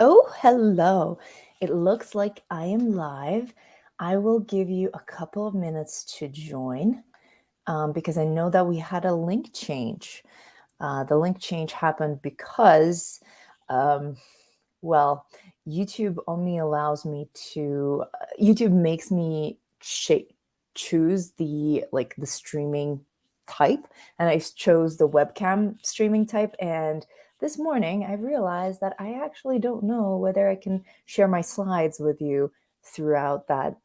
Oh, hello. It looks like I am live. I will give you a couple of minutes to join because I know that we had a link change. The link change happened because, um, well, YouTube only allows me to, YouTube makes me choose the streaming type, and I chose the webcam streaming type. And this morning I realized that I actually don't know whether I can share my slides with you throughout that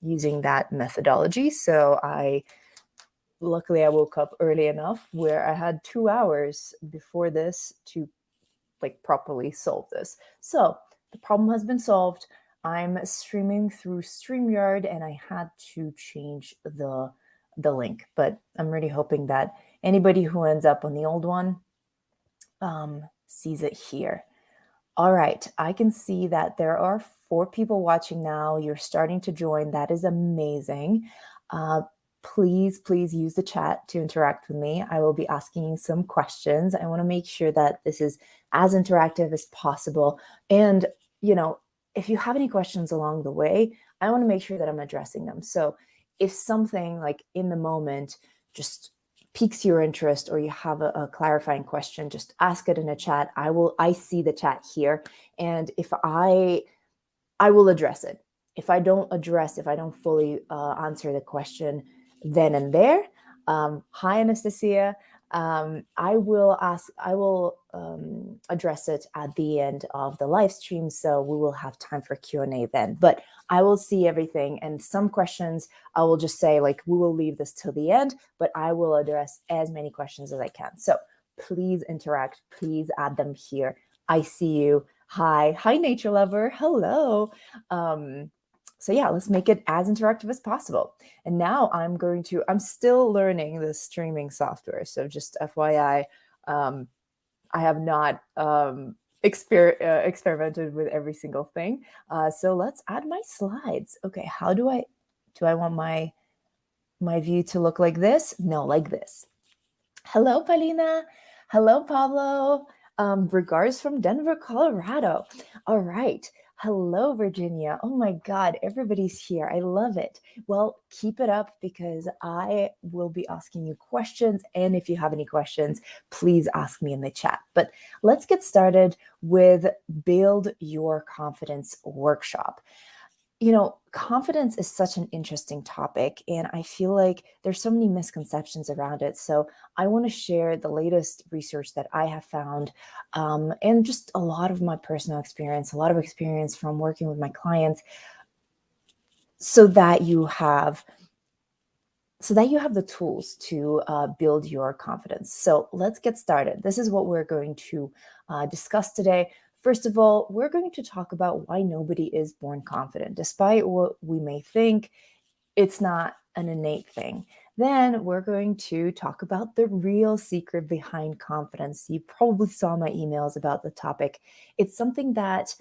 using that methodology. So I luckily I woke up early enough where I had 2 hours before this to properly solve this. So the problem has been solved. I'm streaming through StreamYard and I had to change the link, but I'm really hoping that anybody who ends up on the old one sees it here. All right, I can see that there are 4 people watching now. You're starting to join. That is amazing. Please use the chat to interact with me. I will be asking you some questions. I want to make sure that this is as interactive as possible. And, if you have any questions along the way, I want to make sure that I'm addressing them. So if something like in the moment just piques your interest or you have a clarifying question, just ask it in a chat. I see the chat here. And if I will address it. If I don't fully answer the question then and there, hi Anastasia, I will address it at the end of the live stream, so we will have time for Q&A then. But I will see everything, and some questions I will just say we will leave this till the end, but I will address as many questions as I can. So please interact, please add them here. I see you. Hi nature lover, hello. So yeah, let's make it as interactive as possible. And now I'm still learning the streaming software. So just FYI, I have not experimented with every single thing. So let's add my slides. Okay, how do I want my view to look like this? No, like this. Hello, Paulina. Hello, Pablo. Regards from Denver, Colorado. All right. Hello, Virginia. Oh my God, everybody's here. I love it. Well, keep it up because I will be asking you questions. And if you have any questions, please ask me in the chat. But let's get started with Build Your Confidence workshop. Confidence is such an interesting topic, and I feel like there's so many misconceptions around it. So I want to share the latest research that I have found, and just a lot of my personal experience, a lot of experience from working with my clients, so that you have the tools to build your confidence. So let's get started. This is what we're going to discuss today. First of all, we're going to talk about why nobody is born confident. Despite what we may think, it's not an innate thing. Then we're going to talk about the real secret behind confidence. You probably saw my emails about the topic. It's something that,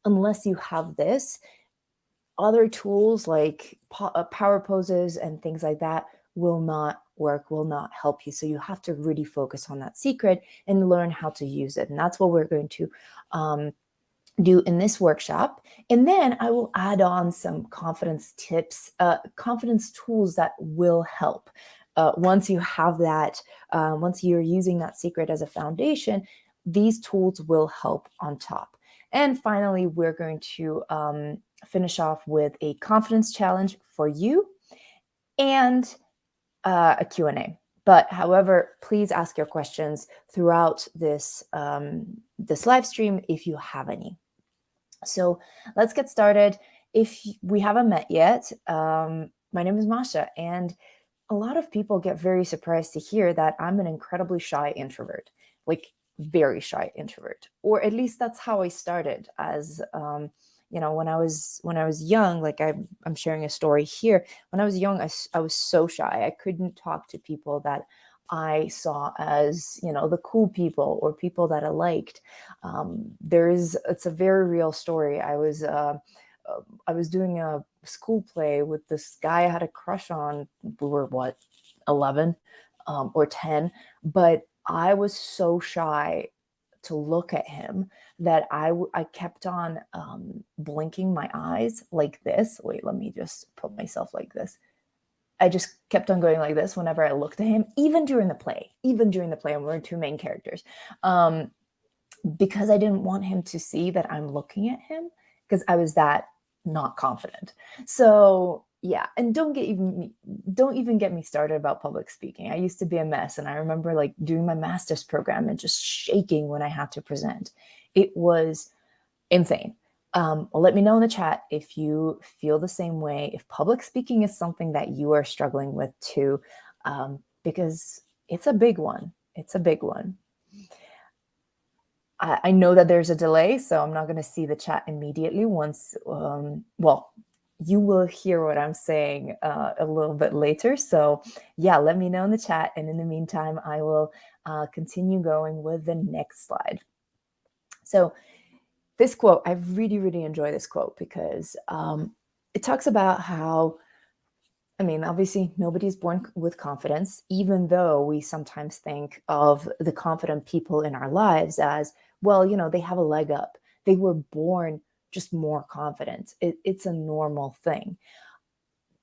unless you have this, other tools like power poses and things like that will not work, will not help you. So you have to really focus on that secret and learn how to use it. And that's what we're going to do in this workshop. And then I will add on some confidence tips, confidence tools that will help. Once you have that, once you're using that secret as a foundation, these tools will help on top. And finally, we're going to finish off with a confidence challenge for you and a Q&A. But however, please ask your questions throughout this live stream if you have any. So let's get started. If we haven't met yet, my name is Masha, and a lot of people get very surprised to hear that I'm an incredibly shy introvert, very shy introvert, or at least that's how I started. As when I was young, I'm sharing a story here. When I was young, I was so shy. I couldn't talk to people that I saw as the cool people or people that I liked. It's a very real story. I was doing a school play with this guy I had a crush on. We were 11 or 10, but I was so shy to look at him that I kept on blinking my eyes like this. Wait, let me just put myself like this. I just kept on going like this whenever I looked at him, even during the play, and we're two main characters. Because I didn't want him to see that I'm looking at him, because I was that not confident. So yeah, and don't even get me started about public speaking. I used to be a mess, and I remember like doing my master's program and just shaking when I had to present. It was insane. Well, let me know in the chat if you feel the same way, if public speaking is something that you are struggling with too, because it's a big one. It's a big one. I know that there's a delay, so I'm not going to see the chat immediately once, well, you will hear what I'm saying a little bit later. So yeah, let me know in the chat. And in the meantime, I will continue going with the next slide. So this quote, I really, really enjoy this quote because it talks about how, I mean, obviously nobody's born with confidence, even though we sometimes think of the confident people in our lives as, well, you know, they have a leg up. They were born just more confident. It's a normal thing.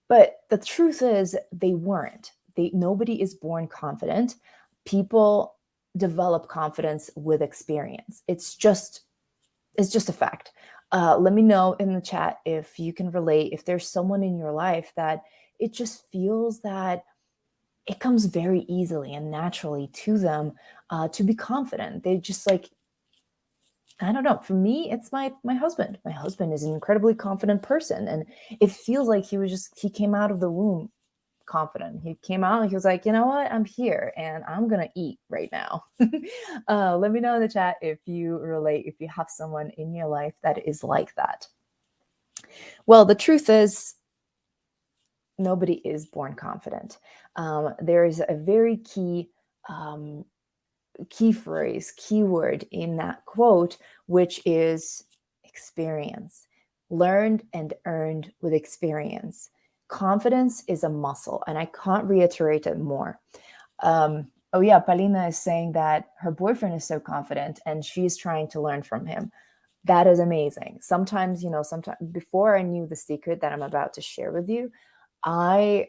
But the truth is they weren't. Nobody is born confident. People develop confidence with experience. It's just a fact. Let me know in the chat if you can relate, if there's someone in your life that it just feels that it comes very easily and naturally to them to be confident. They just like, I don't know. For me, it's my husband. My husband is an incredibly confident person, and it feels like he came out of the womb confident. He came out and he was like, you know what? I'm here and I'm going to eat right now. Let me know in the chat if you relate, if you have someone in your life that is like that. Well, the truth is, nobody is born confident. There is a very key phrase, keyword in that quote, which is experience. Learned and earned with experience. Confidence is a muscle, and I can't reiterate it more. Oh yeah, Palina is saying that her boyfriend is so confident and she's trying to learn from him. That is amazing. Sometimes, sometimes before I knew the secret that I'm about to share with you, I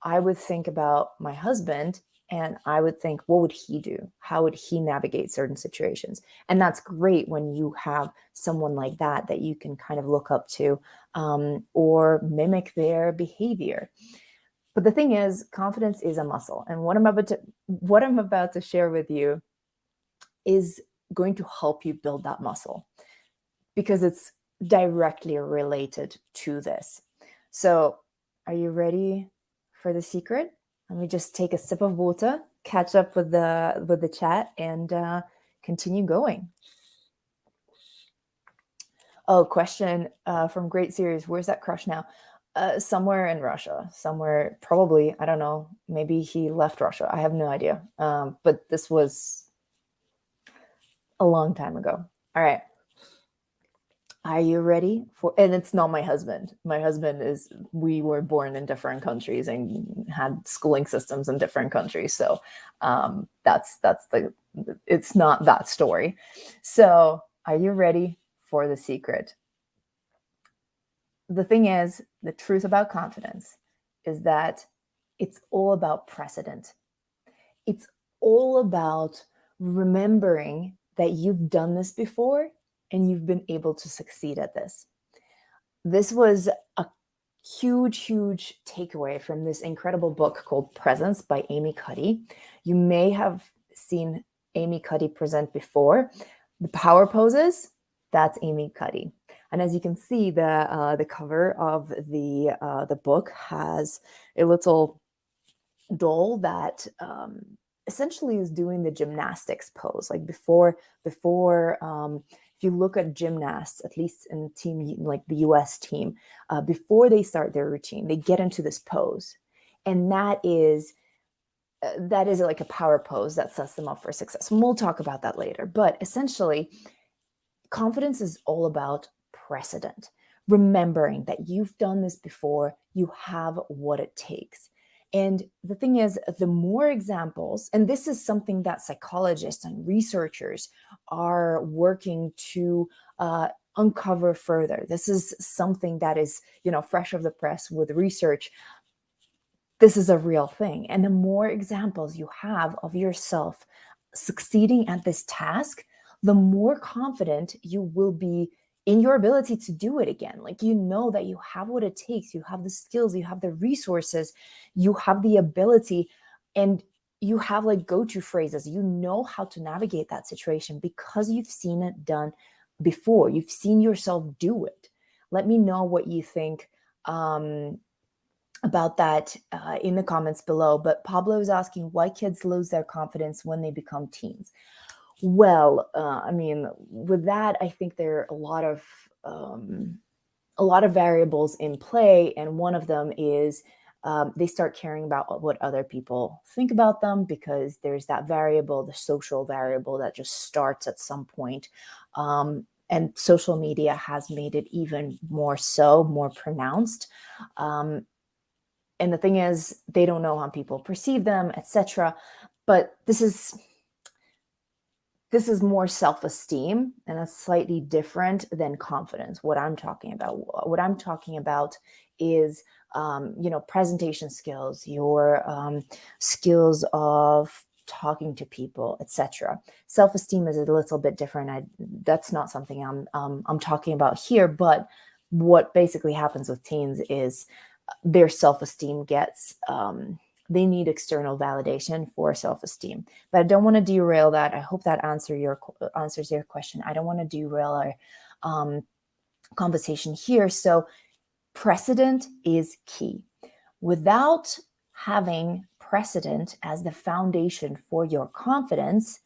would think about my husband and I would think, what would he do? How would he navigate certain situations? And that's great when you have someone like that you can kind of look up to or mimic their behavior. But the thing is, confidence is a muscle. And what I'm about to share with you is going to help you build that muscle because it's directly related to this. So are you ready for the secret? Let me just take a sip of water, catch up with the chat, and continue going. Oh, question from Great Series. Where's that crush now? Somewhere in Russia. Somewhere, probably, I don't know. Maybe he left Russia. I have no idea. But this was a long time ago. All right. Are you ready for, and it's not my husband. My husband we were born in different countries and had schooling systems in different countries. So it's not that story. So are you ready for the secret? The thing is, the truth about confidence is that it's all about precedent. It's all about remembering that you've done this before and you've been able to succeed at this. This was a huge takeaway from this incredible book called Presence by Amy Cuddy. You may have seen Amy Cuddy present before. The power poses, that's Amy Cuddy. And as you can see, the cover of the book has a little doll that essentially is doing the gymnastics pose. Like before, if you look at gymnasts, at least in team like the US team, before they start their routine, they get into this pose, and that is like a power pose that sets them up for success. And we'll talk about that later. But essentially, confidence is all about precedent, remembering that you've done this before, you have what it takes. And the thing is, the more examples, and this is something that psychologists and researchers are working to uncover further. This is something that is, fresh off the press with research. This is a real thing. And the more examples you have of yourself succeeding at this task, the more confident you will be in your ability to do it again. Like, you know that you have what it takes, you have the skills, you have the resources, you have the ability, and you have like go-to phrases. You know how to navigate that situation because you've seen it done before. You've seen yourself do it. Let me know what you think about that in the comments below. But Pablo is asking why kids lose their confidence when they become teens. Well, I mean, with that, I think there are a lot of variables in play, and one of them is they start caring about what other people think about them, because there's that variable, the social variable, that just starts at some point. And social media has made it even more so, more pronounced. And the thing is, they don't know how people perceive them, etc. But this is more self-esteem, and that's slightly different than confidence. What I'm talking about is, presentation skills, your skills of talking to people, etc. Self-esteem is a little bit different. That's not something I'm talking about here. But what basically happens with teens is their self-esteem gets they need external validation for self-esteem. But I don't want to derail that. I hope that answers your question. I don't want to derail our conversation here. So precedent is key. Without having precedent as the foundation for your confidence,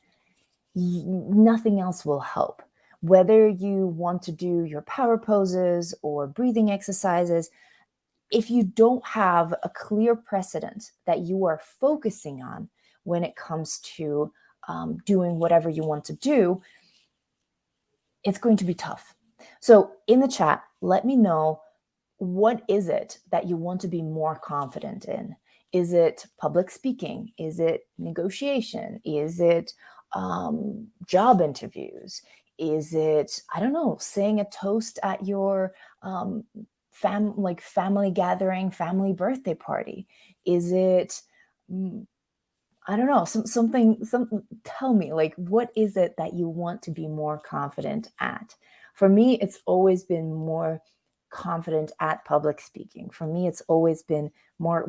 nothing else will help. Whether you want to do your power poses or breathing exercises, if you don't have a clear precedent that you are focusing on when it comes to doing whatever you want to do, it's going to be tough. So in the chat, let me know, what is it that you want to be more confident in? Is it public speaking? Is it negotiation? Is it job interviews? Is it, I don't know, saying a toast at your family gathering, family birthday party? Is it, I don't know, something, tell me, like, what is it that you want to be more confident at? For me, it's always been more confident at public speaking. For me, it's always been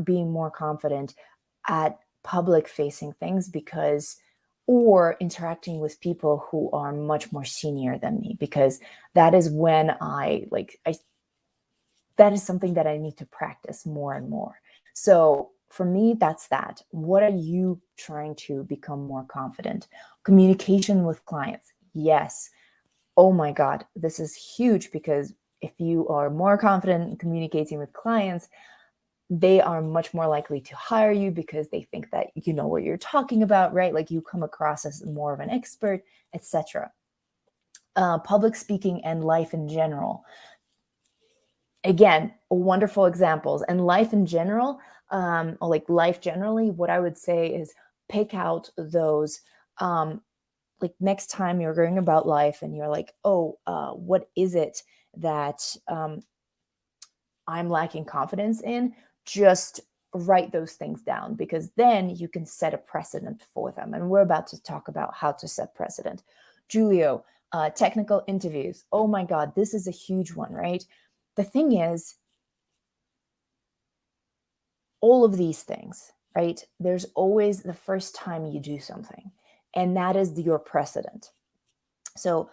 being more confident at public facing things, or interacting with people who are much more senior than me, because that is when that is something that I need to practice more and more. So for me, that's that. What are you trying to become more confident? Communication with clients. Yes. Oh my God, this is huge, because if you are more confident in communicating with clients, they are much more likely to hire you because they think that you know what you're talking about, right? Like, you come across as more of an expert, etc. Public speaking and life in general. Again, wonderful examples. And life in general, or like life generally, what I would say is pick out those, like, next time you're going about life and you're like, oh, what is it that I'm lacking confidence in? Just write those things down, because then you can set a precedent for them. And we're about to talk about how to set precedent. Julio, technical interviews. Oh my God, this is a huge one, right? The thing is, all of these things, right? There's always the first time you do something, and that is your precedent. So,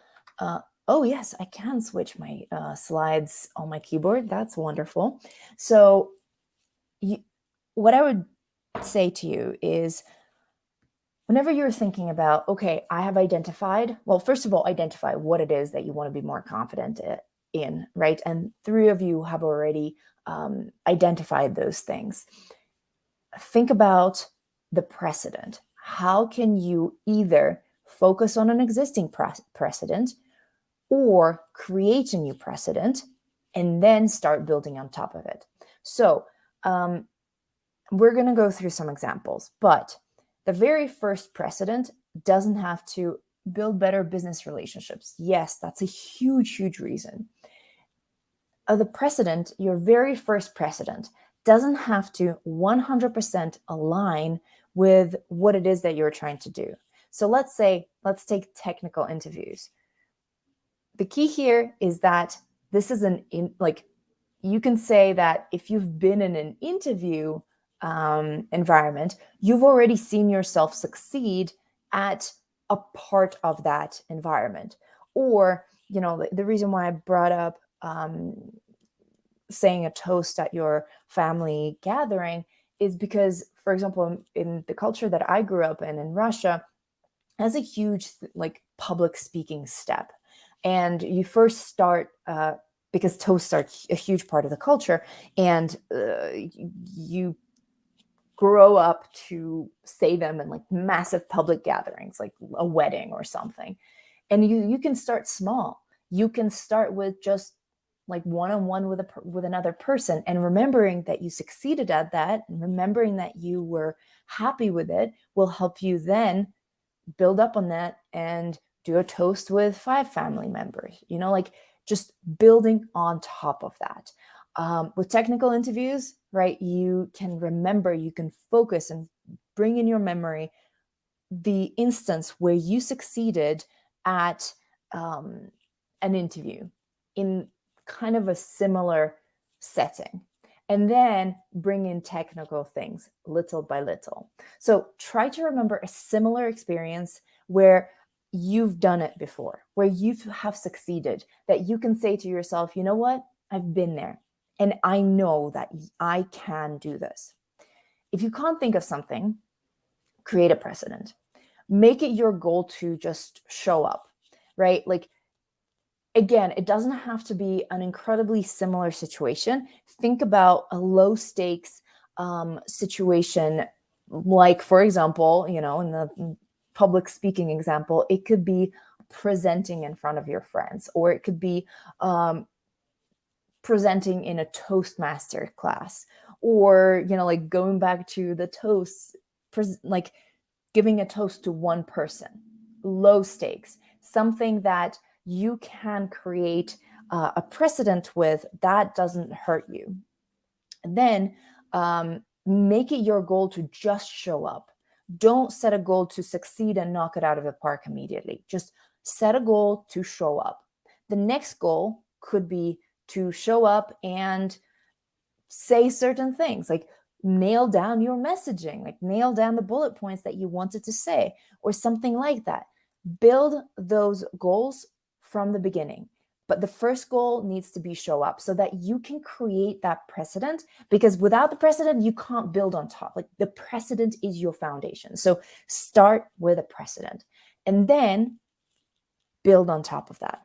oh yes, I can switch my slides on my keyboard. That's wonderful. So what I would say to you is, whenever you're thinking about, okay, I have identified, well, first of all, identify what it is that you want to be more confident in, right? And 3 of you have already identified those things. Think about the precedent. How can you either focus on an existing precedent or create a new precedent and then start building on top of it? So We're going to go through some examples, but the very first precedent doesn't have to build better business relationships. Yes, that's a huge, huge reason. The precedent, your very first precedent, doesn't have to 100% align with what it is that you're trying to do. So let's take technical interviews. The key here is that this is you can say that if you've been in an interview environment, you've already seen yourself succeed at a part of that environment. Or, the reason why I brought up saying a toast at your family gathering is because, for example, in the culture that I grew up in Russia, has a huge public speaking step. And you first start because toasts are a huge part of the culture, and you grow up to say them in massive public gatherings, like a wedding or something. And you can start small. You can start with just one-on-one with another person, and remembering that you succeeded at that, and remembering that you were happy with it, will help you then build up on that and do a toast with 5 family members, just building on top of that. With technical interviews, right, you can remember, you can focus and bring in your memory the instance where you succeeded at an interview in kind of a similar setting, and then bring in technical things little by little. So try to remember a similar experience where you've done it before, where you have succeeded, that you can say to yourself, you know what, I've been there and I know that I can do this. If you can't think of something, create a precedent. Make it your goal to just show up, right? Again, it doesn't have to be an incredibly similar situation. Think about a low stakes situation, for example, in the public speaking example, it could be presenting in front of your friends, or it could be presenting in a Toastmaster class, or, going back to the toasts, giving a toast to one person. Low stakes, something that you can create a precedent with that doesn't hurt you. And then make it your goal to just show up. Don't set a goal to succeed and knock it out of the park immediately. Just set a goal to show up. The next goal could be to show up and say certain things, nail down your messaging, nail down the bullet points that you wanted to say, or something like that. Build those goals from the beginning. But the first goal needs to be show up, so that you can create that precedent, because without the precedent, you can't build on top. The precedent is your foundation. So start with a precedent and then build on top of that,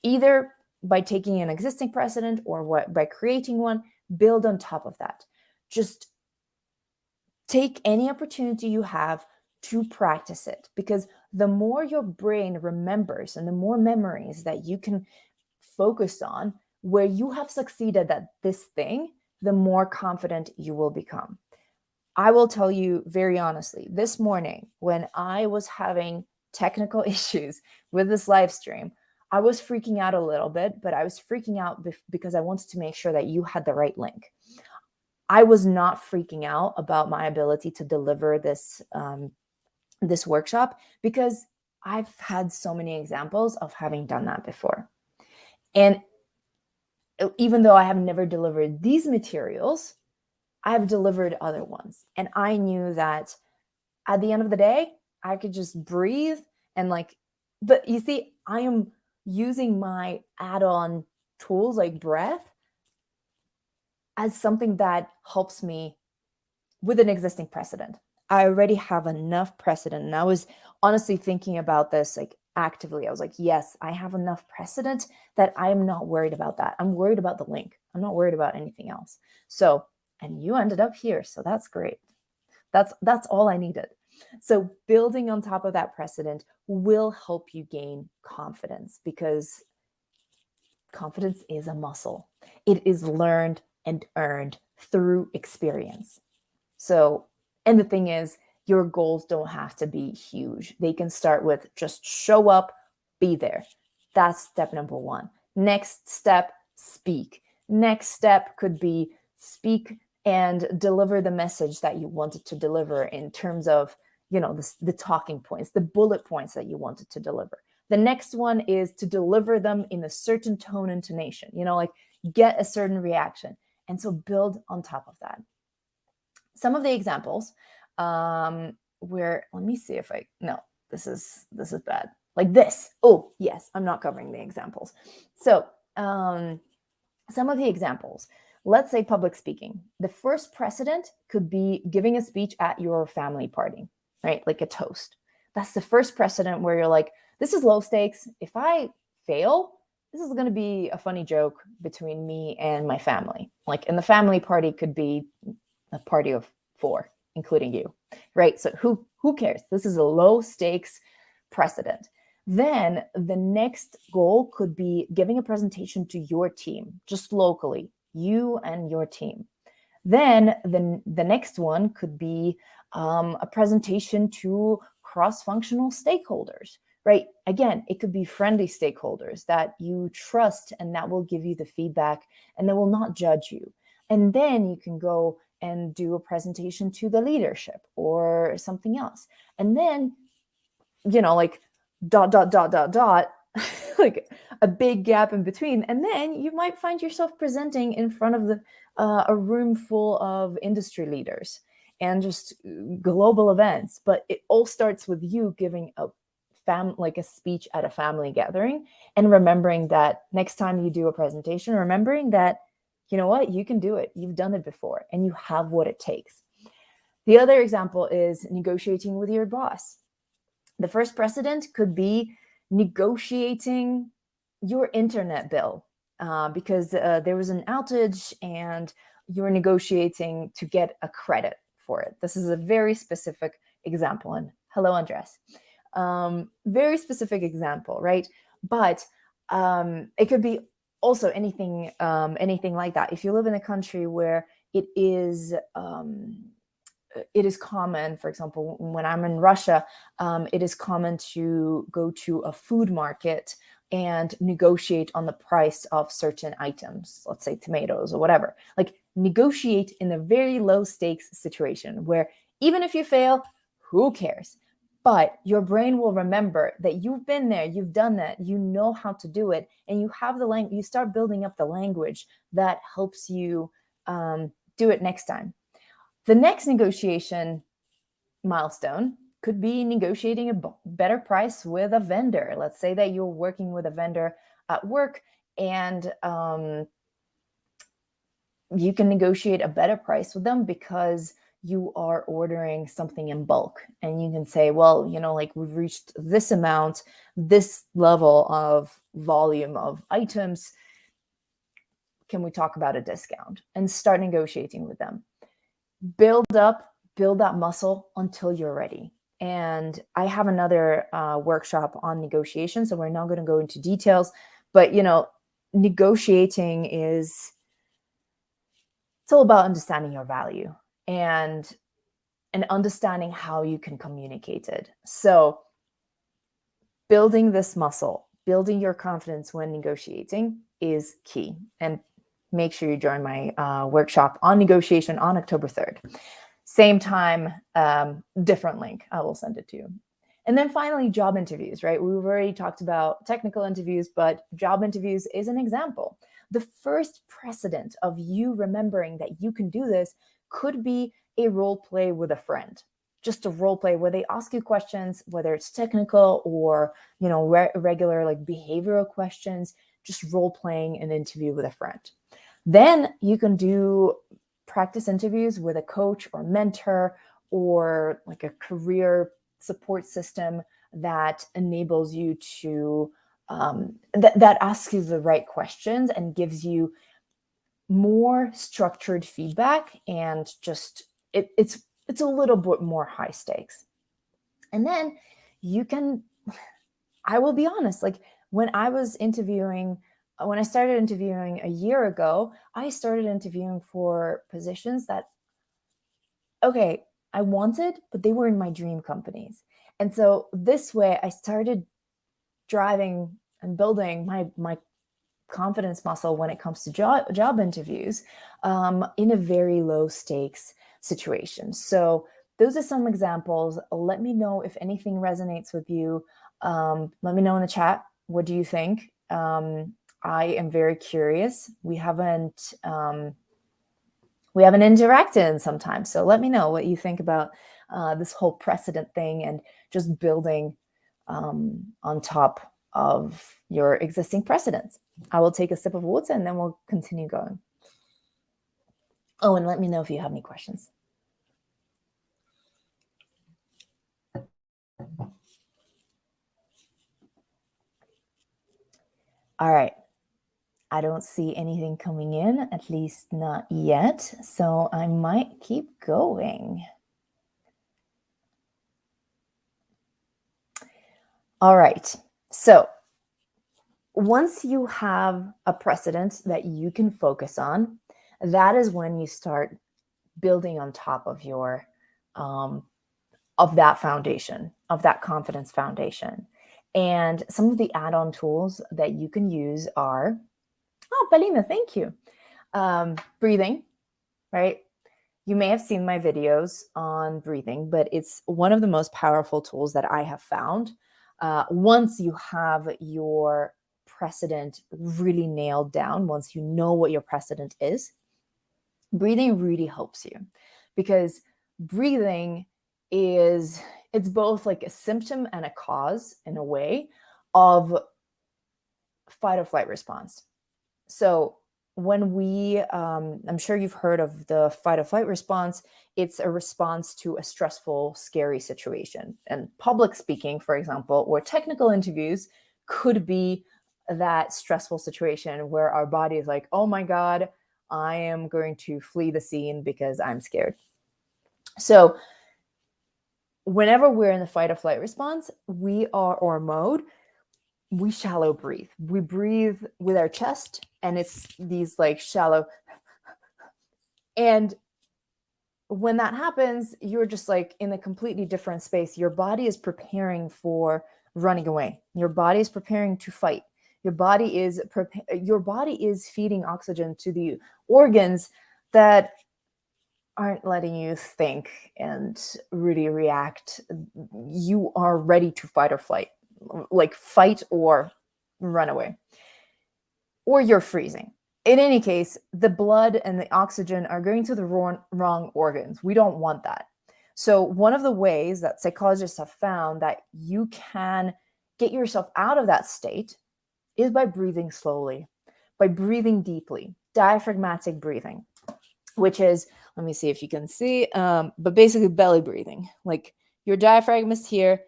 either by taking an existing precedent or by creating one. Build on top of that. Just take any opportunity you have to practice it, because the more your brain remembers and the more memories that you can focus on where you have succeeded at this thing, the more confident you will become. I will tell you very honestly, this morning when I was having technical issues with this live stream, I was freaking out a little bit, but I was freaking out because I wanted to make sure that you had the right link. I was not freaking out about my ability to deliver this this workshop, because I've had so many examples of having done that before. And even though I have never delivered these materials, I've delivered other ones. And I knew that at the end of the day, I could just breathe and but you see, I am using my add-on tools like breath as something that helps me with an existing precedent. I already have enough precedent. And I was honestly thinking about this actively. I was like, yes, I have enough precedent that I'm not worried about that. I'm worried about the link. I'm not worried about anything else. So, and you ended up here. So that's great. That's all I needed. So building on top of that precedent will help you gain confidence, because confidence is a muscle. It is learned and earned through experience. So, and the thing is, your goals don't have to be huge. They can start with just show up, be there. That's step number one. Next step, speak. Next step could be speak and deliver the message that you wanted to deliver in terms of, the talking points, the bullet points that you wanted to deliver. The next one is to deliver them in a certain tone intonation, like get a certain reaction. And so build on top of that. Some of the examples where, let me see if no, this is bad. Like this. Oh, yes, I'm not covering the examples. So some of the examples, let's say public speaking. The first precedent could be giving a speech at your family party, right? Like a toast. That's the first precedent where you're like, this is low stakes. If I fail, this is going to be a funny joke between me and my family. Like, and the family party could be a party of 4, including you, right? So who cares? This is a low stakes precedent. Then the next goal could be giving a presentation to your team, just locally, you and your team. Then the next one could be a presentation to cross-functional stakeholders, right? Again, it could be friendly stakeholders that you trust and that will give you the feedback and they will not judge you. And then you can go and do a presentation to the leadership or something else. And then, like dot, like a big gap in between. And then you might find yourself presenting in front of a room full of industry leaders and just global events. But it all starts with you giving a speech at a family gathering and remembering that next time you do a presentation, remembering that, you know what, you can do it. You've done it before and you have what it takes. The other example is negotiating with your boss. The first precedent could be negotiating your internet bill because there was an outage and you're negotiating to get a credit for it. This is a very specific example. And hello, Andres. Very specific example, right? But it could be also anything like that. If you live in a country where it is common, for example, when I'm in Russia, it is common to go to a food market and negotiate on the price of certain items, let's say tomatoes or whatever. Like negotiate in a very low stakes situation where even if you fail, who cares? But your brain will remember that you've been there, you've done that, you know how to do it, and you have the language. You start building up the language that helps you do it next time. The next negotiation milestone could be negotiating a better price with a vendor. Let's say that you're working with a vendor at work and you can negotiate a better price with them because you are ordering something in bulk. And you can say, well, like we've reached this amount, this level of volume of items. Can we talk about a discount? And start negotiating with them. Build that muscle until you're ready. And I have another workshop on negotiation, so we're not going to go into details, but negotiating it's all about understanding your value and understanding how you can communicate it. So building this muscle, building your confidence when negotiating is key. And make sure you join my workshop on negotiation on October 3rd. Same time, different link. I will send it to you. And then finally, job interviews, right? We've already talked about technical interviews, but job interviews is an example. The first precedent of you remembering that you can do this could be a role play with a friend. Just a role play where they ask you questions, whether it's technical or, regular like behavioral questions, just role playing an interview with a friend. Then you can do practice interviews with a coach or mentor or like a career support system that enables you to that asks you the right questions and gives you more structured feedback, and just it's a little bit more high stakes. And then you can, I will be honest, like when I started interviewing a year ago, I started interviewing for positions that okay, I wanted, but they were in my dream companies. And so this way I started driving and building my confidence muscle when it comes to job interviews in a very low stakes situation. So those are some examples. Let me know if anything resonates with you. Let me know in the chat. What do you think? I am very curious. We haven't interacted in some time, so let me know what you think about this whole precedent thing and just building on top of your existing precedents. I will take a sip of water and then we'll continue going. Oh, and let me know if you have any questions. All right. I don't see anything coming in, at least not yet. So I might keep going. All right. So once you have a precedent that you can focus on, that is when you start building on top of your of that foundation, of that confidence foundation. And some of the add-on tools that you can use are, oh, Palina, thank you. Breathing, right? You may have seen my videos on breathing, but it's one of the most powerful tools that I have found. Once you have your precedent really nailed down, once you know what your precedent is, breathing really helps you, because breathing it's both like a symptom and a cause in a way of fight or flight response. So when we I'm sure you've heard of the fight or flight response. It's a response to a stressful, scary situation, and public speaking, for example, or technical interviews could be that stressful situation where our body is like, oh my god, I am going to flee the scene because I'm scared. So whenever we're in the fight or flight response, or mode, we shallow breathe. We breathe with our chest, and it's these like shallow. And when that happens, you're just like in a completely different space. Your body is preparing for running away. Your body is preparing to fight. Your body is feeding oxygen to the organs that aren't letting you think and really react. You are ready to fight or flight, like fight or run away, or you're freezing. In any case, the blood and the oxygen are going to the wrong organs. We don't want that. So one of the ways that psychologists have found that you can get yourself out of that state is by breathing slowly, by breathing deeply, diaphragmatic breathing, which is, let me see if you can see, but basically belly breathing. Like your diaphragm is here.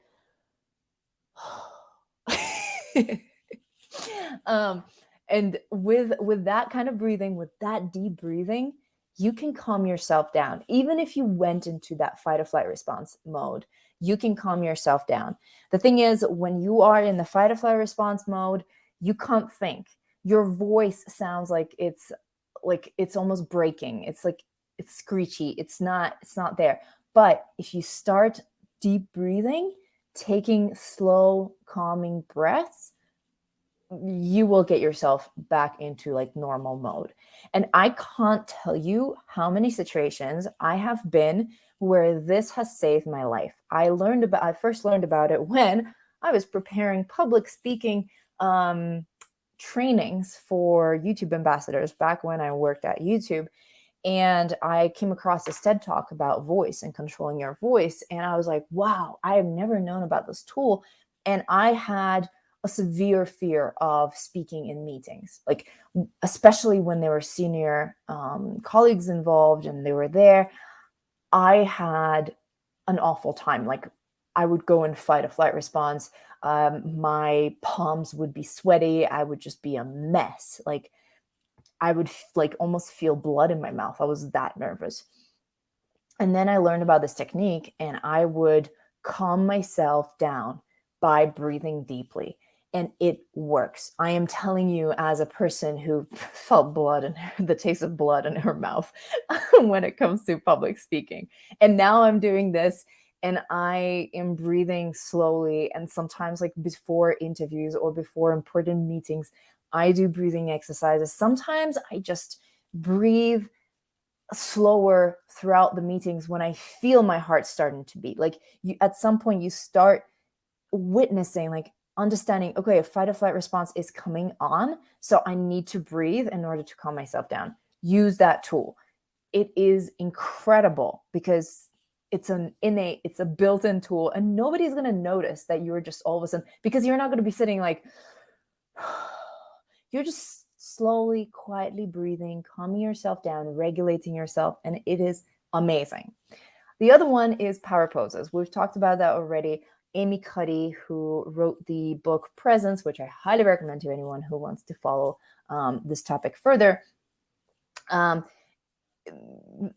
And with that kind of breathing, with that deep breathing, you can calm yourself down. Even if you went into that fight or flight response mode, you can calm yourself down. The thing is, when you are in the fight or flight response mode, you can't think. Your voice sounds like it's almost breaking. It's like it's screechy. It's not there. But if you start deep breathing, taking slow, calming breaths, you will get yourself back into like normal mode. And I can't tell you how many situations I have been where this has saved my life. I first learned about it when I was preparing public speaking trainings for YouTube ambassadors back when I worked at YouTube. And I came across this TED Talk about voice and controlling your voice. And I was like, wow, I have never known about this tool. And I had a severe fear of speaking in meetings, like especially when there were senior colleagues involved and they were there. I had an awful time. Like I would go in fight or flight response. My palms would be sweaty. I would just be a mess. Like I would like almost feel blood in my mouth. I was that nervous. And then I learned about this technique, and I would calm myself down by breathing deeply. and it works. I am telling you, as a person who felt blood and the taste of blood in her mouth when it comes to public speaking. And now I'm doing this and I am breathing slowly. And sometimes, like before interviews or before important meetings, I do breathing exercises. Sometimes I just breathe slower throughout the meetings when I feel my heart starting to beat. Like at some point, you start witnessing, like understanding, okay, a fight or flight response is coming on. So I need to breathe in order to calm myself down. Use that tool. It is incredible because it's an innate, it's a built-in tool, and nobody's going to notice that you're just all of a sudden, because you're not going to be sitting like, you're just slowly, quietly breathing, calming yourself down, regulating yourself, and it is amazing. The other one is power poses. We've talked about that already. Amy Cuddy, who wrote the book Presence, which I highly recommend to anyone who wants to follow this topic further.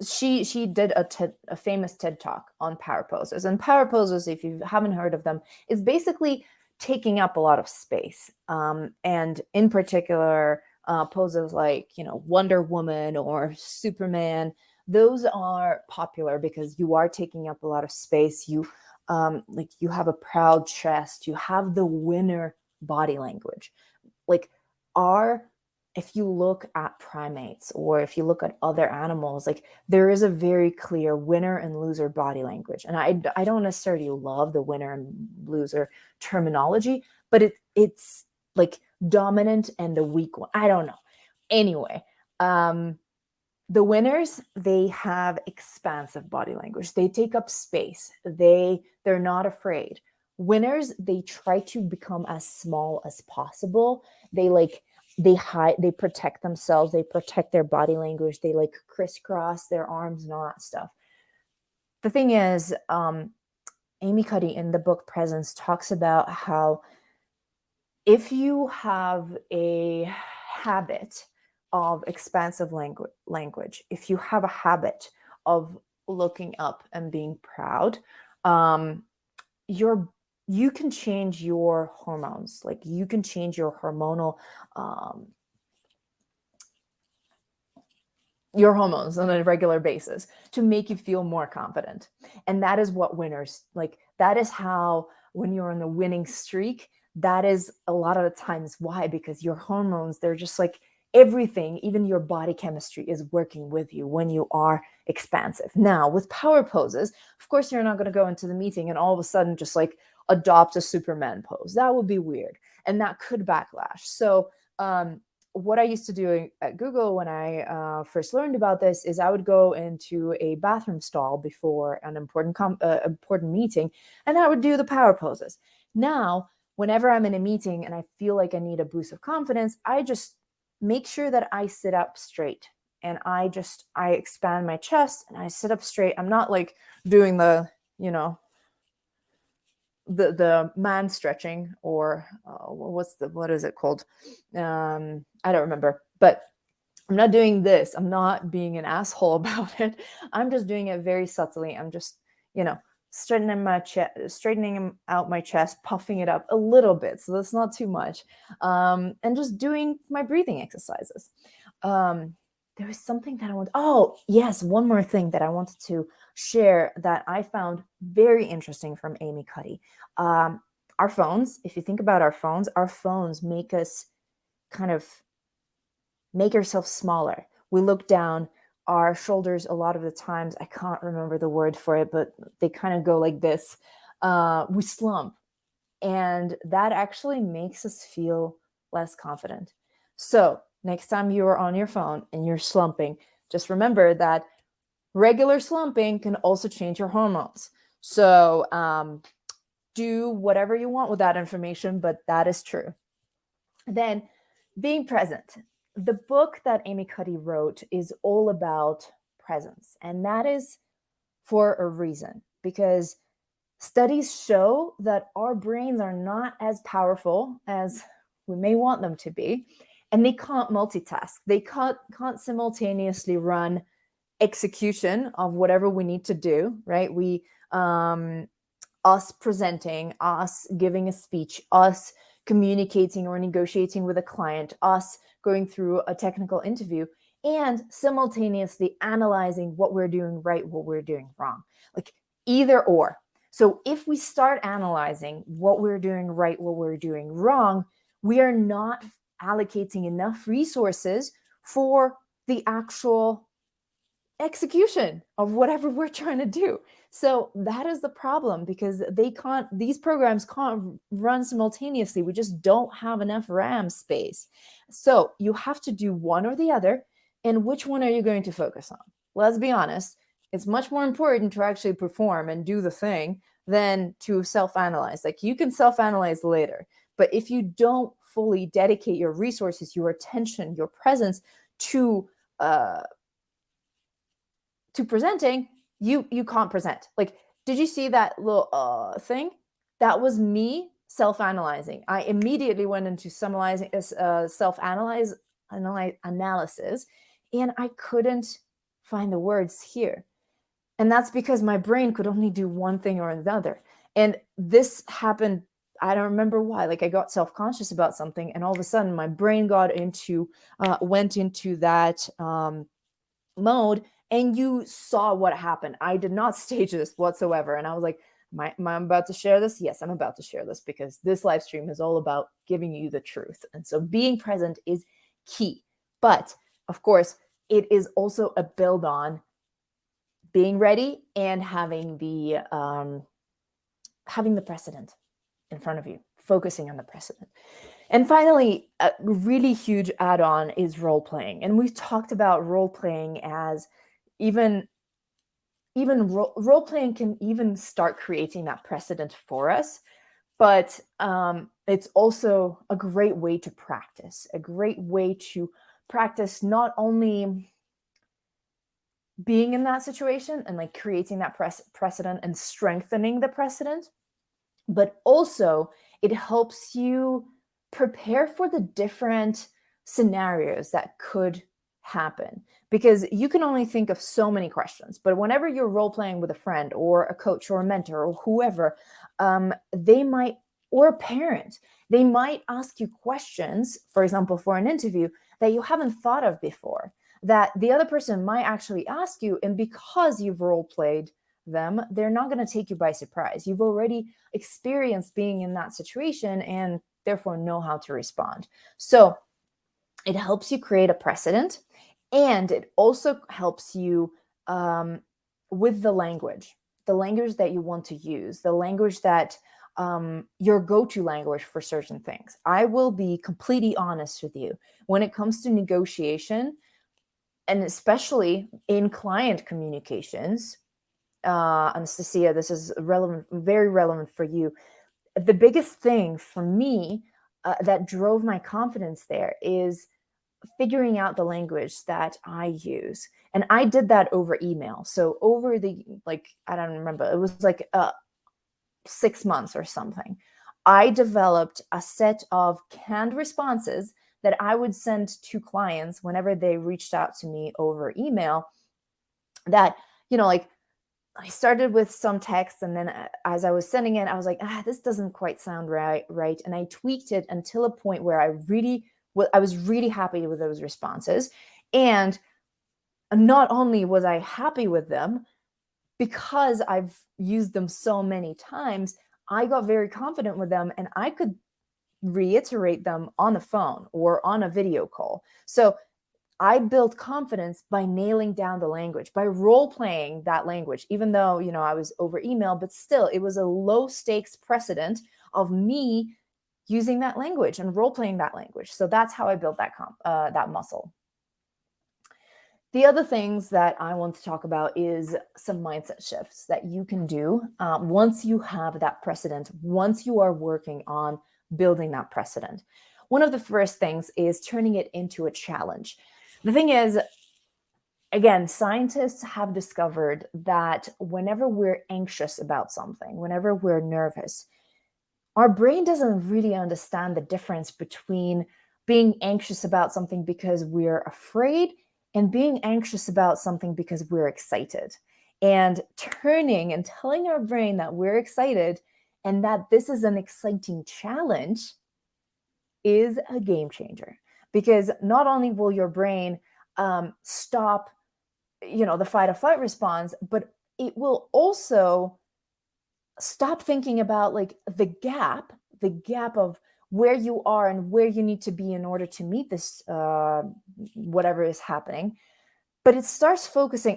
She did a famous TED talk on power poses. And power poses, if you haven't heard of them, is basically taking up a lot of space. And in particular, poses like, Wonder Woman or Superman, those are popular because you are taking up a lot of space. You have a proud chest, you have the winner body language. If you look at primates or if you look at other animals, like there is a very clear winner and loser body language. And I don't necessarily love the winner and loser terminology, but it's like dominant and the weak one. I don't know. Anyway, the winners, they have expansive body language. They take up space. They're not afraid. Winners, they try to become as small as possible. They hide, they protect themselves, they protect their body language, they crisscross their arms and all that stuff. The thing is, Amy Cuddy in the book Presence talks about how if you have a habit of expansive language, if you have a habit of looking up and being proud, you can change your hormones. Like you can change your hormonal your hormones on a regular basis to make you feel more confident. And that is what winners like. That is how, when you're on the winning streak, that is a lot of the times why, because your hormones, they're just like everything, even your body chemistry is working with you when you are expansive. Now, with power poses, of course, you're not going to go into the meeting and all of a sudden just like adopt a Superman pose. That would be weird. And that could backlash. So, what I used to do at Google when I first learned about this is I would go into a bathroom stall before an important meeting, and I would do the power poses. Now, whenever I'm in a meeting and I feel like I need a boost of confidence, I just make sure that I sit up straight and I expand my chest and I sit up straight. I'm not like doing the man stretching or what is it called? I don't remember, but I'm not doing this. I'm not being an asshole about it. I'm just doing it very subtly. I'm just, straightening out my chest, puffing it up a little bit. So that's not too much. And just doing my breathing exercises. There was something that oh yes, one more thing that I wanted to share that I found very interesting from Amy Cuddy. Our phones, if you think about our phones make us kind of make ourselves smaller. We look down, our shoulders, a lot of the times, I can't remember the word for it, but they kind of go like this. We slump, and that actually makes us feel less confident. So next time you are on your phone and you're slumping, just remember that regular slumping can also change your hormones. So do whatever you want with that information, but that is true. Then being present. The book that Amy Cuddy wrote is all about presence. And that is for a reason, because studies show that our brains are not as powerful as we may want them to be. And they can't multitask. They can't simultaneously run execution of whatever we need to do, right? Us presenting, us giving a speech, us communicating or negotiating with a client, us going through a technical interview, and simultaneously analyzing what we're doing right, what we're doing wrong. Like either or. So if we start analyzing what we're doing right, what we're doing wrong, we are not allocating enough resources for the actual execution of whatever we're trying to do. So that is the problem, because these programs can't run simultaneously. We just don't have enough RAM space. So you have to do one or the other. And which one are you going to focus on? Let's be honest. It's much more important to actually perform and do the thing than to self-analyze. Like you can self-analyze later, but if you don't fully dedicate your resources, your attention, your presence to presenting, you can't present. Like, did you see that little thing? That was me self-analyzing. I immediately went into self-analysis, and I couldn't find the words here. And that's because my brain could only do one thing or another. And this happened, I don't remember why. Like I got self-conscious about something, and all of a sudden my brain went into that mode. And you saw what happened. I did not stage this whatsoever. And I was like, am I about to share this? Yes, I'm about to share this, because this live stream is all about giving you the truth. And so being present is key. But of course, it is also a build on being ready and having the precedent in front of you, focusing on the precedent. And finally, a really huge add-on is role-playing. And we've talked about role-playing as even role-playing can even start creating that precedent for us. But it's also a great way to practice, not only being in that situation and like creating that precedent and strengthening the precedent, but also it helps you prepare for the different scenarios that could happen, because you can only think of so many questions. But whenever you're role playing with a friend or a coach or a mentor or whoever, or a parent, they might ask you questions, for example, for an interview that you haven't thought of before, that the other person might actually ask you. And because you've role played them, they're not going to take you by surprise. You've already experienced being in that situation and therefore know how to respond. So it helps you create a precedent, and it also helps you with the language that you want to use, the language that your go-to language for certain things. I will be completely honest with you. When it comes to negotiation, and especially in client communications, Anastasia, this is very relevant for you. The biggest thing for me that drove my confidence there is figuring out the language that I use. And I did that over email. So over I don't remember, it was like 6 months or something. I developed a set of canned responses that I would send to clients whenever they reached out to me over email, that, I started with some text, and then as I was sending it, I was like, this doesn't quite sound right. And I tweaked it until a point where I was really happy with those responses. And not only was I happy with them, because I've used them so many times, I got very confident with them, and I could reiterate them on the phone or on a video call. So I built confidence by nailing down the language, by role-playing that language, even though, I was over email, but still it was a low stakes precedent of me using that language and role-playing that language. So that's how I built that muscle. The other things that I want to talk about is some mindset shifts that you can do once you have that precedent, once you are working on building that precedent. One of the first things is turning it into a challenge. The thing is, again, scientists have discovered that whenever we're anxious about something, whenever we're nervous, our brain doesn't really understand the difference between being anxious about something because we're afraid and being anxious about something because we're excited. And turning and telling our brain that we're excited and that this is an exciting challenge is a game changer, because not only will your brain stop, the fight or flight response, but it will also stop thinking about like the gap of where you are and where you need to be in order to meet this whatever is happening. But it starts focusing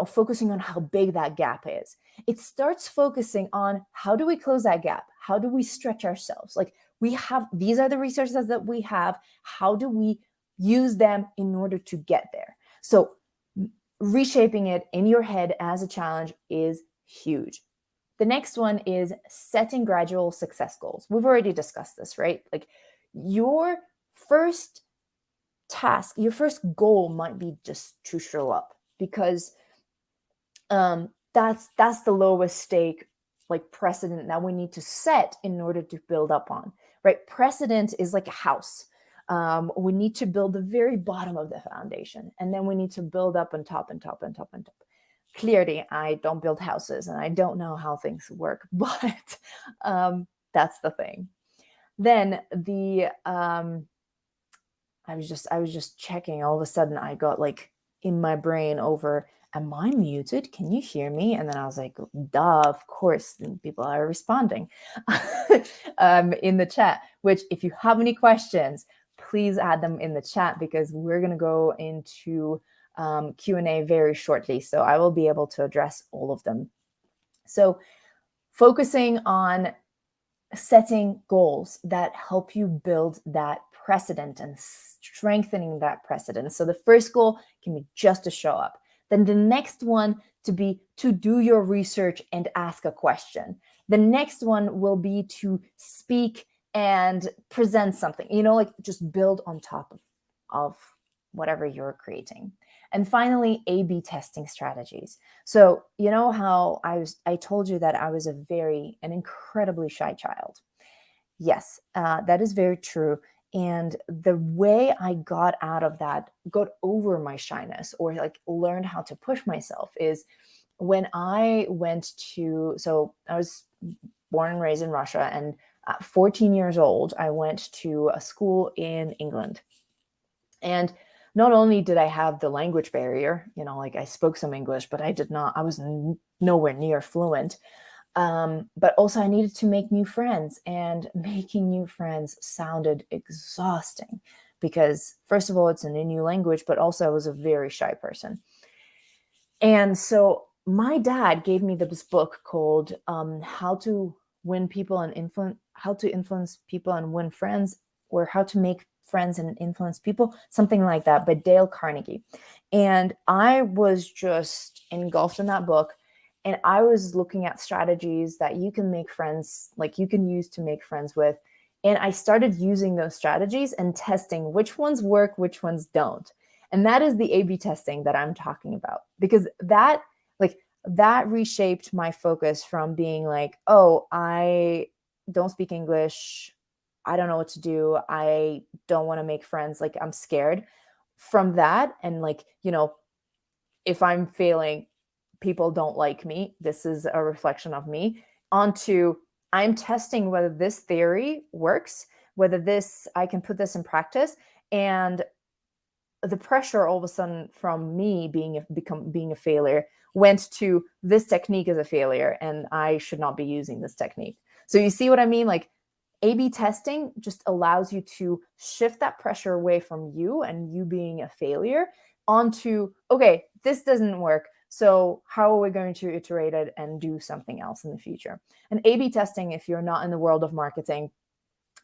focusing on how big that gap is. It starts focusing on, how do we close that gap? How do we stretch ourselves? Like, these are the resources that we have. How do we use them in order to get there? So reshaping it in your head as a challenge is huge. The next one is setting gradual success goals. We've already discussed this, right? Like, your first task, your first goal might be just to show up, because that's the lowest stake, like, precedent that we need to set in order to build up on, right? Precedent is like a house. We need to build the very bottom of the foundation, and then we need to build up on top and top and top and top. Clearly, I don't build houses and I don't know how things work, but that's the thing. Then I was just checking. All of a sudden, I got like in my brain over, am I muted? Can you hear me? And then I was like, duh, of course. And people are responding in the chat, which, if you have any questions, please add them in the chat, because we're going to go into Q&A very shortly. So I will be able to address all of them. So focusing on setting goals that help you build that precedent and strengthening that precedent. So the first goal can be just to show up. Then the next one to be to do your research and ask a question. The next one will be to speak and present something, like just build on top of whatever you're creating. And finally, A/B testing strategies. So how I told you that I was an incredibly shy child. Yes, that is very true. And the way I got over my shyness, or like learned how to push myself, is when I I was born and raised in Russia, and at 14 years old, I went to a school in England. And not only did I have the language barrier, like I spoke some English, but I was nowhere near fluent. But also I needed to make new friends, and making new friends sounded exhausting, because first of all, it's in a new language, but also I was a very shy person. And so my dad gave me this book called How to Influence People and Win Friends, or How to Make Friends and Influence People, something like that, by Dale Carnegie. And I was just engulfed in that book. And I was looking at strategies that you can make friends, like you can use to make friends with. And I started using those strategies and testing which ones work, which ones don't. And that is the A/B testing that I'm talking about, because that reshaped my focus from being like, oh, I don't speak English, I don't know what to do, I don't want to make friends, like I'm scared, from that. And like, if I'm failing, people don't like me, this is a reflection of me, onto I'm testing whether this theory works, whether I can put this in practice. And the pressure all of a sudden from me being a failure went to, this technique is a failure and I should not be using this technique. So you see what I mean? Like, A/B testing just allows you to shift that pressure away from you and you being a failure onto, okay, this doesn't work, so how are we going to iterate it and do something else in the future? And A/B testing, if you're not in the world of marketing,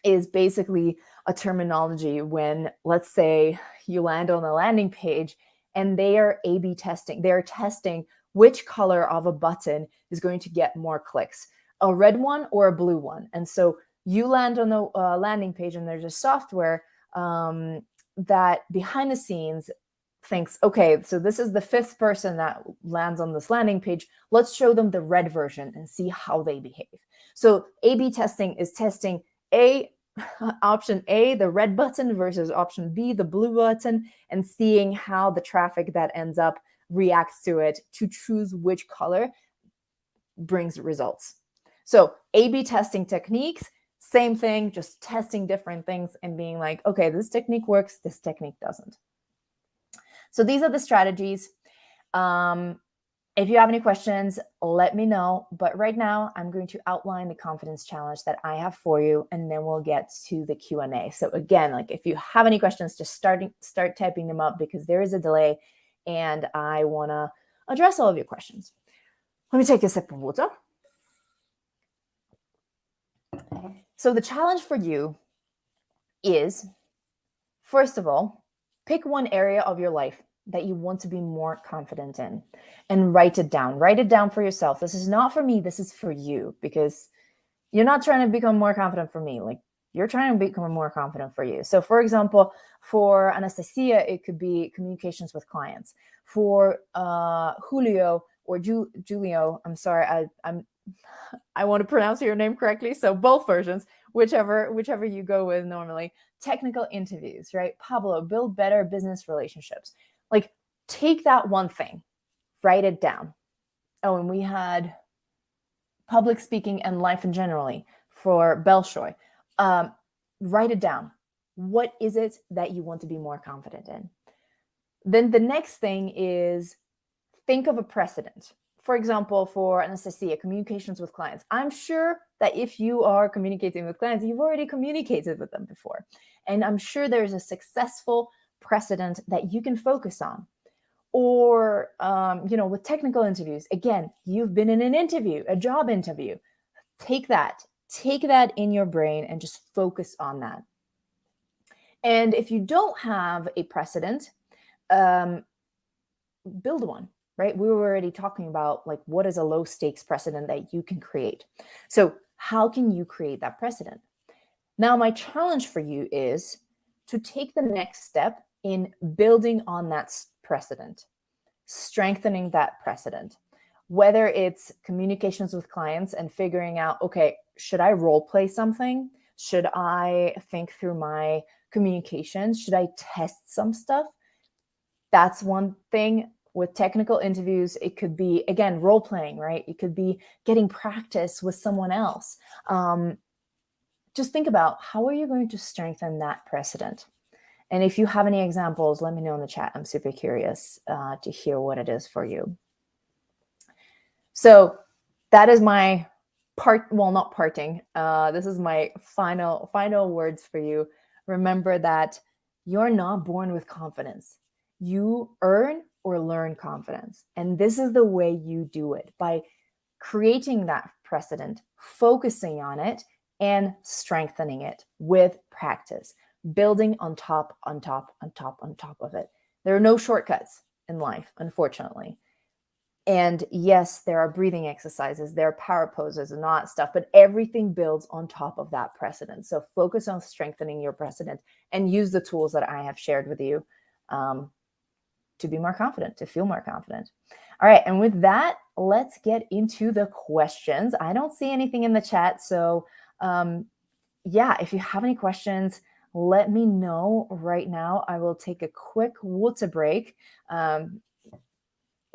is basically a terminology when, let's say, you land on a landing page and they are A/B testing. They're testing which color of a button is going to get more clicks, a red one or a blue one. And so you land on the landing page, and there's a software that behind the scenes thinks, okay, so this is the 5th person that lands on this landing page. Let's show them the red version and see how they behave. So A/B testing is testing option A, the red button, versus option B, the blue button, and seeing how the traffic that ends up reacts to it to choose which color brings results. So A/B testing techniques Same thing, just testing different things and being like, okay, this technique works, this technique doesn't. So these are the strategies. If you have any questions, let me know. But right now, I'm going to outline the confidence challenge that I have for you, and then we'll get to the Q&A. So again, like if you have any questions, just start typing them up because there is a delay, and I want to address all of your questions. Let me take a sip of water. So the challenge for you is, first of all, pick one area of your life that you want to be more confident in and write it down. Write it down for yourself. This is not for me. This is for you, because you're not trying to become more confident for me. Like, you're trying to become more confident for you. So for example, for Anastasia, it could be communications with clients. For Julio or Julio, I'm sorry, I want to pronounce your name correctly. So both versions, whichever you go with normally. Technical interviews, right? Pablo, build better business relationships. Like, take that one thing, write it down. Oh, and we had public speaking and life in generally for Bolshoi. Write it down. What is it that you want to be more confident in? Then the next thing is think of a precedent. For example, for Anastasia, communications with clients. I'm sure that if you are communicating with clients, you've already communicated with them before. And I'm sure there's a successful precedent that you can focus on. Or, with technical interviews, again, you've been in an interview, a job interview. Take that in your brain and just focus on that. And if you don't have a precedent, build one. Right? We were already talking about, like, what is a low stakes precedent that you can create? So how can you create that precedent? Now, my challenge for you is to take the next step in building on that precedent, strengthening that precedent, whether it's communications with clients and figuring out, okay, should I role play something? Should I think through my communications? Should I test some stuff? That's one thing. With technical interviews, it could be, again, role playing, right? It could be getting practice with someone else. Just think about, how are you going to strengthen that precedent? And if you have any examples, let me know in the chat. I'm super curious to hear what it is for you. So that is my not parting. This is my final words for you. Remember that you're not born with confidence. You earn or learn confidence. And this is the way you do it, by creating that precedent, focusing on it, and strengthening it with practice, building on top of it. There are no shortcuts in life, unfortunately. And yes, there are breathing exercises, there are power poses and all that stuff, but everything builds on top of that precedent. So focus on strengthening your precedent and use the tools that I have shared with you to be more confident, to feel more confident. All right, and with that, let's get into the questions. I don't see anything in the chat, so if you have any questions, let me know right now. I will take a quick water break,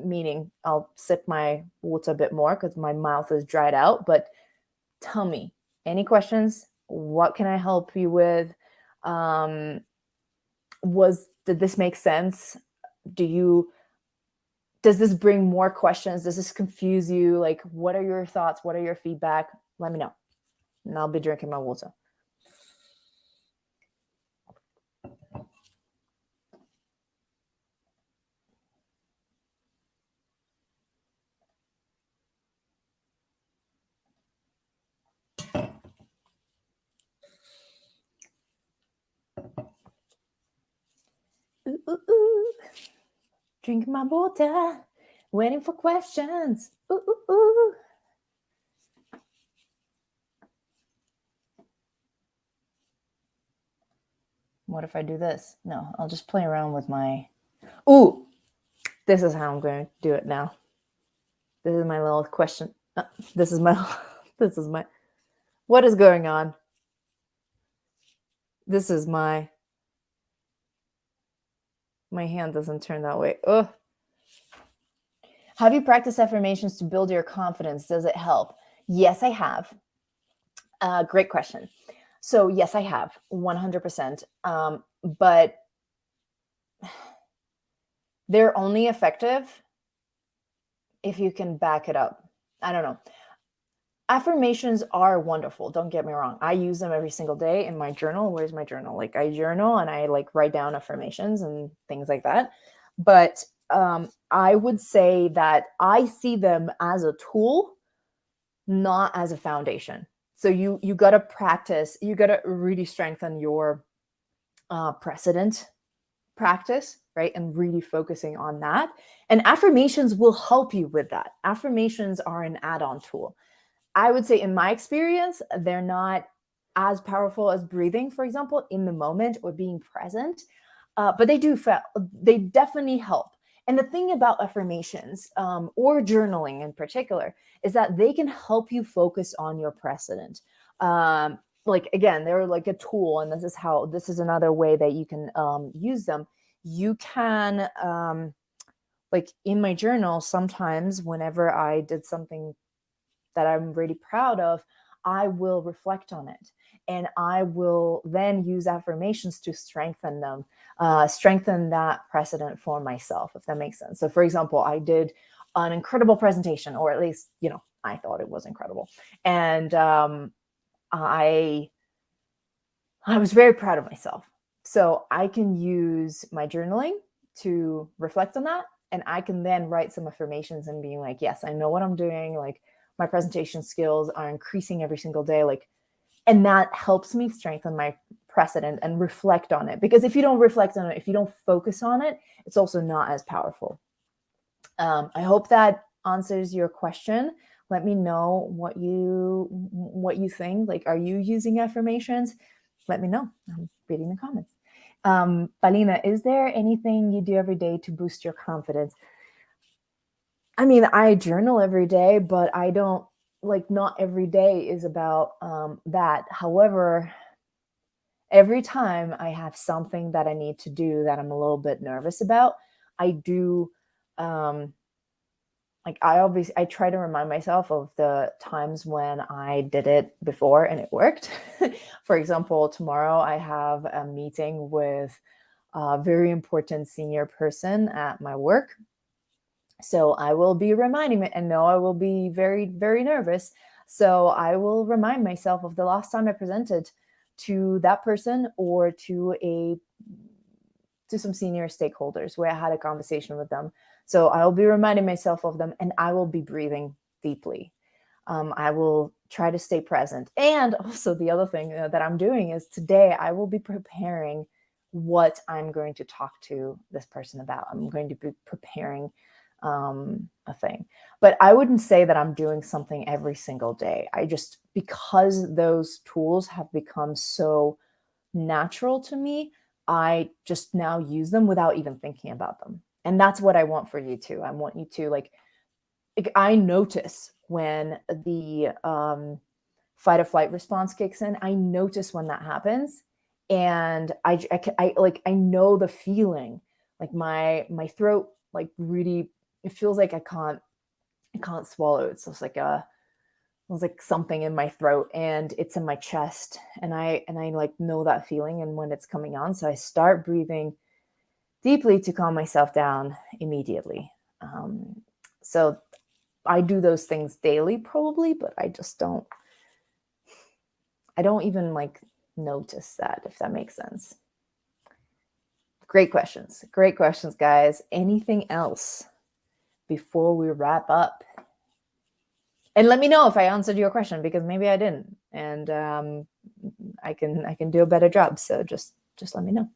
meaning I'll sip my water a bit more because my mouth is dried out. But tell me, any questions? What can I help you with? Did this make sense? Does this bring more questions? Does this confuse you? Like, what are your thoughts? What are your feedback? Let me know. And I'll be drinking my water. Ooh, ooh, ooh. Drinking my water, waiting for questions. Ooh, ooh, ooh. What if I do this? No, I'll just play around with my... Ooh, this is how I'm going to do it now. This is my little question. This is my... What is going on? This is my hand doesn't turn that way. Ugh. Have you practiced affirmations to build your confidence? Does it help? Yes, I have. Great question. So yes, I have 100%. But they're only effective if you can back it up. I don't know. Affirmations are wonderful. Don't get me wrong. I use them every single day in my journal. Where's my journal? Like I journal and I like write down affirmations and things like that. But I would say that I see them as a tool, not as a foundation. So you got to practice. You got to really strengthen your precedent practice, right? And really focusing on that. And affirmations will help you with that. Affirmations are an add-on tool. I would say, in my experience, they're not as powerful as breathing, for example, in the moment or being present, but they definitely help. And the thing about affirmations or journaling in particular is that they can help you focus on your precedent. Like again, they're like a tool, and this is another way that you can use them. You can like in my journal, sometimes whenever I did something that I'm really proud of, I will reflect on it. And I will then use affirmations to strengthen them, strengthen that precedent for myself, if that makes sense. So for example, I did an incredible presentation, or at least, I thought it was incredible. And I was very proud of myself. So I can use my journaling to reflect on that. And I can then write some affirmations and being like, yes, I know what I'm doing. Like, my presentation skills are increasing every single day. And that helps me strengthen my precedent and reflect on it. Because if you don't reflect on it, if you don't focus on it, it's also not as powerful. I hope that answers your question. Let me know what you think. Like, are you using affirmations? Let me know. I'm reading the comments. Palina, is there anything you do every day to boost your confidence? I mean, I journal every day, but I don't not every day is about that. However, every time I have something that I need to do that I'm a little bit nervous about, I do I try to remind myself of the times when I did it before and it worked. For example, tomorrow I have a meeting with a very important senior person at my work. So I will be reminding me, and no, I will be very, very nervous. So I will remind myself of the last time I presented to that person or to some senior stakeholders where I had a conversation with them. So I will be reminding myself of them, and I will be breathing deeply. I will try to stay present. And also the other thing that I'm doing is today I will be preparing what I'm going to talk to this person about. I'm going to be preparing a thing. But I wouldn't say that I'm doing something every single day. Because those tools have become so natural to me, I just now use them without even thinking about them. And that's what I want for you too. I want you to I notice when the fight or flight response kicks in. I notice when that happens, and I know the feeling. Like my throat really, it feels like I can't swallow. It's just like something in my throat, and it's in my chest, and I know that feeling and when it's coming on. So I start breathing deeply to calm myself down immediately. So I do those things daily probably, but I don't even notice that, if that makes sense. Great questions, guys. Anything else before we wrap up? And let me know if I answered your question, because maybe I didn't, and I can do a better job. So just let me know.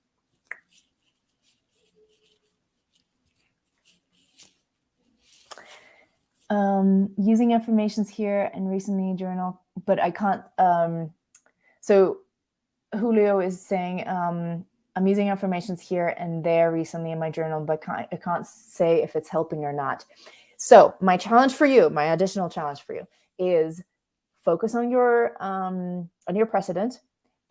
Using affirmations here and recently journal, but I can't. So Julio is saying, I'm using affirmations here and there recently in my journal, but I can't say if it's helping or not. So my additional challenge for you is focus on your precedent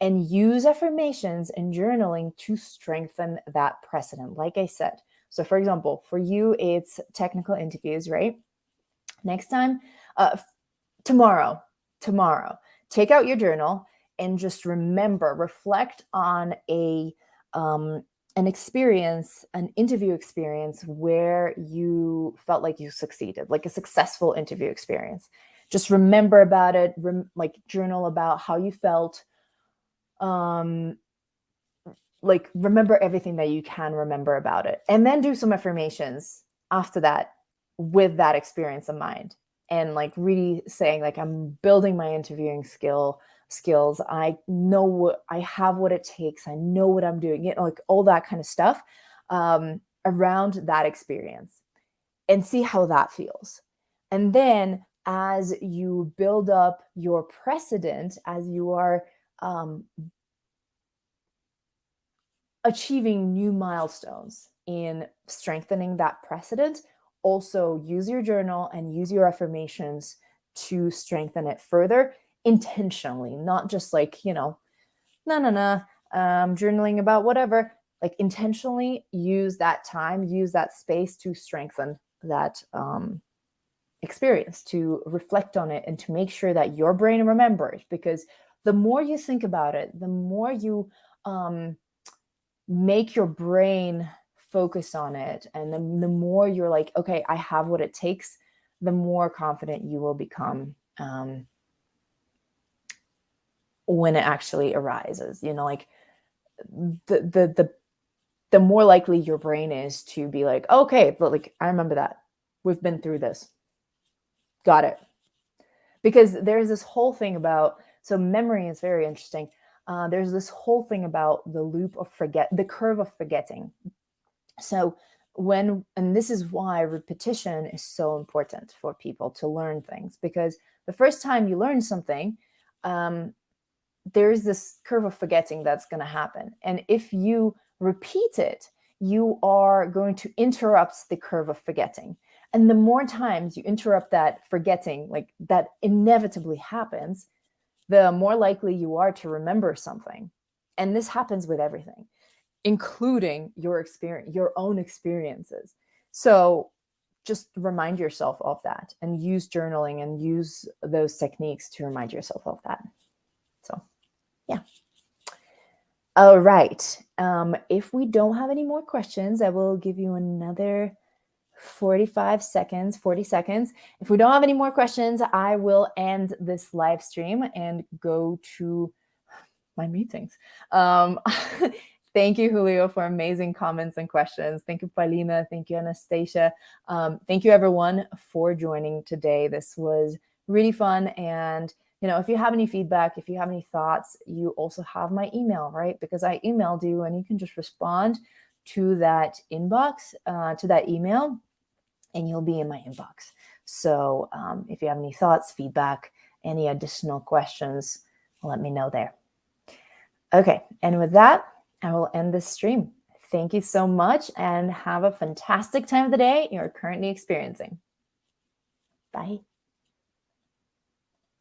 and use affirmations and journaling to strengthen that precedent. Like I said, so for example, for you, it's technical interviews, right? Next time, tomorrow, take out your journal and just reflect on an experience, an interview experience where you felt like you succeeded, like a successful interview experience. Just remember about it, like journal about how you felt. Like remember everything that you can remember about it, and then do some affirmations after that with that experience in mind, and like really saying like, I'm building my interviewing skills. I know what I have, what it takes. I know what I'm doing, like all that kind of stuff around that experience, and see how that feels. And then as you build up your precedent, as you are achieving new milestones in strengthening that precedent, also use your journal and use your affirmations to strengthen it further intentionally, not just like, journaling about whatever. Like intentionally use that time, use that space to strengthen that experience, to reflect on it, and to make sure that your brain remembers. Because the more you think about it, the more you make your brain focus on it, and the more you're like, okay, I have what it takes, the more confident you will become when it actually arises. Like the more likely your brain is to be like, okay, but like, I remember that, we've been through this, got it. Because there's this whole thing about, so memory is very interesting. There's this whole thing about the curve of forgetting. So and this is why repetition is so important for people to learn things, because the first time you learn something, there's this curve of forgetting that's going to happen. And if you repeat it, you are going to interrupt the curve of forgetting. And the more times you interrupt that forgetting, like that inevitably happens, the more likely you are to remember something. And this happens with everything, including your own experiences. So just remind yourself of that, and use journaling and use those techniques to remind yourself of that. So, yeah. All right. If we don't have any more questions, I will give you another 40 seconds. If we don't have any more questions, I will end this live stream and go to my meetings. Thank you, Julio, for amazing comments and questions. Thank you, Paulina. Thank you, Anastasia. Thank you, everyone, for joining today. This was really fun. And, if you have any feedback, if you have any thoughts, you also have my email, right? Because I emailed you, and you can just respond to that inbox, to that email, and you'll be in my inbox. So if you have any thoughts, feedback, any additional questions, let me know there. Okay, and with that, I will end this stream. Thank you so much, and have a fantastic time of the day you're currently experiencing. Bye.